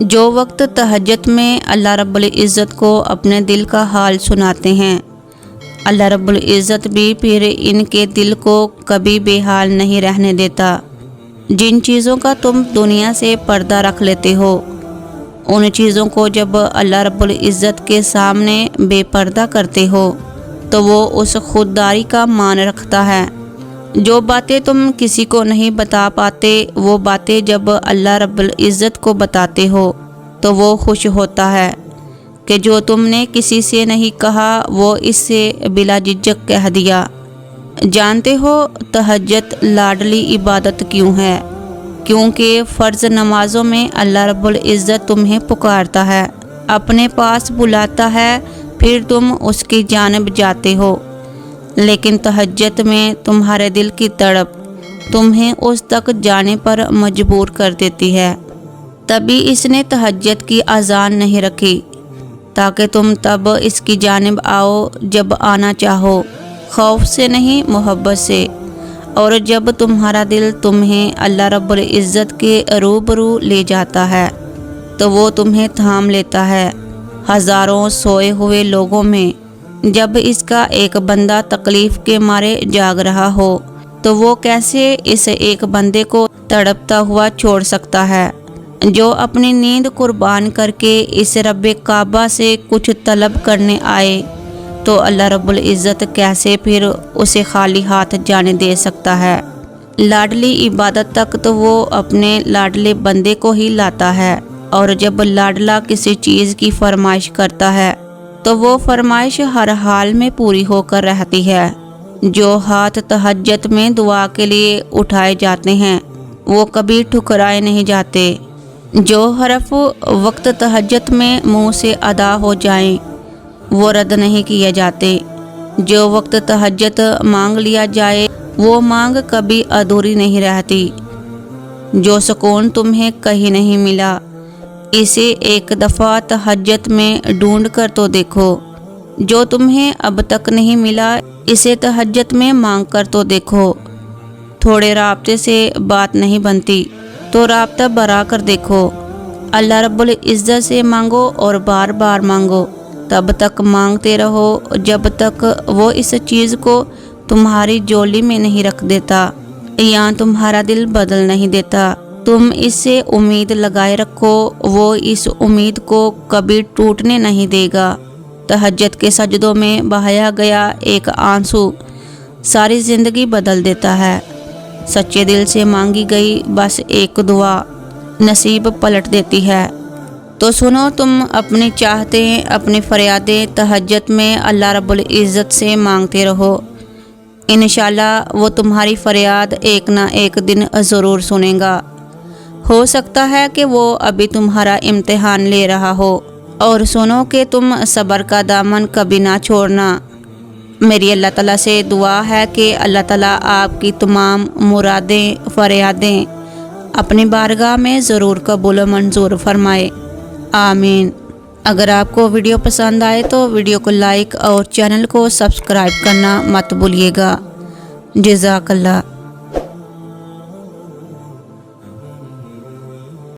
جو وقت تہجد میں اللہ رب العزت کو اپنے دل کا حال سناتے ہیں، اللہ رب العزت بھی پھر ان کے دل کو کبھی بے حال نہیں رہنے دیتا۔ جن چیزوں کا تم دنیا سے پردہ رکھ لیتے ہو، ان چیزوں کو جب اللہ رب العزت کے سامنے بے پردہ کرتے ہو تو وہ اس خودداری کا مان رکھتا ہے۔ جو باتیں تم کسی کو نہیں بتا پاتے، وہ باتیں جب اللہ رب العزت کو بتاتے ہو تو وہ خوش ہوتا ہے کہ جو تم نے کسی سے نہیں کہا وہ اس سے بلا جھجک کہہ دیا۔ جانتے ہو تہجد لاڈلی عبادت کیوں ہے؟ کیونکہ فرض نمازوں میں اللہ رب العزت تمہیں پکارتا ہے، اپنے پاس بلاتا ہے، پھر تم اس کی جانب جاتے ہو، لیکن تہجد میں تمہارے دل کی تڑپ تمہیں اس تک جانے پر مجبور کر دیتی ہے۔ تبھی اس نے تہجد کی اذان نہیں رکھی تاکہ تم تب اس کی جانب آؤ جب آنا چاہو، خوف سے نہیں محبت سے، اور جب تمہارا دل تمہیں اللہ رب العزت کے روبرو لے جاتا ہے تو وہ تمہیں تھام لیتا ہے۔ ہزاروں سوئے ہوئے لوگوں میں جب اس کا ایک بندہ تکلیف کے مارے جاگ رہا ہو تو وہ کیسے اس ایک بندے کو تڑپتا ہوا چھوڑ سکتا ہے؟ جو اپنی نیند قربان کر کے اس رب کعبہ سے کچھ طلب کرنے آئے تو اللہ رب العزت کیسے پھر اسے خالی ہاتھ جانے دے سکتا ہے؟ لاڈلی عبادت تک تو وہ اپنے لاڈلے بندے کو ہی لاتا ہے، اور جب لاڈلا کسی چیز کی فرمائش کرتا ہے تو وہ فرمائش ہر حال میں پوری ہو کر رہتی ہے۔ جو ہاتھ تہجد میں دعا کے لیے اٹھائے جاتے ہیں وہ کبھی ٹھکرائے نہیں جاتے۔ جو حرف وقت تہجد میں منہ سے ادا ہو جائیں وہ رد نہیں کیے جاتے۔ جو وقت تہجد مانگ لیا جائے وہ مانگ کبھی ادھوری نہیں رہتی۔ جو سکون تمہیں کہیں نہیں ملا، اسے ایک دفعہ تہجد میں ڈھونڈ کر تو دیکھو۔ جو تمہیں اب تک نہیں ملا، اسے تہجد میں مانگ کر تو دیکھو۔ تھوڑے رابطے سے بات نہیں بنتی تو رابطہ بڑھا کر دیکھو۔ اللہ رب العزت سے مانگو اور بار بار مانگو، تب تک مانگتے رہو جب تک وہ اس چیز کو تمہاری جولی میں نہیں رکھ دیتا یا تمہارا دل بدل نہیں دیتا۔ تم اس سے امید لگائے رکھو، وہ اس امید کو کبھی ٹوٹنے نہیں دے گا۔ تہجد کے سجدوں میں بہایا گیا ایک آنسو ساری زندگی بدل دیتا ہے۔ سچے دل سے مانگی گئی بس ایک دعا نصیب پلٹ دیتی ہے۔ تو سنو، تم اپنی چاہتیں، اپنی فریادیں تہجد میں اللہ رب العزت سے مانگتے رہو، انشاءاللہ وہ تمہاری فریاد ایک نہ ایک دن ضرور سنے گا۔ ہو سکتا ہے کہ وہ ابھی تمہارا امتحان لے رہا ہو، اور سنو کہ تم صبر کا دامن کبھی نہ چھوڑنا۔ میری اللہ تعالیٰ سے دعا ہے کہ اللہ تعالیٰ آپ کی تمام مرادیں، فریادیں اپنی بارگاہ میں ضرور قبول و منظور فرمائے، آمین۔ اگر آپ کو ویڈیو پسند آئے تو ویڈیو کو لائک اور چینل کو سبسکرائب کرنا مت بھولیے گا۔ جزاک اللہ۔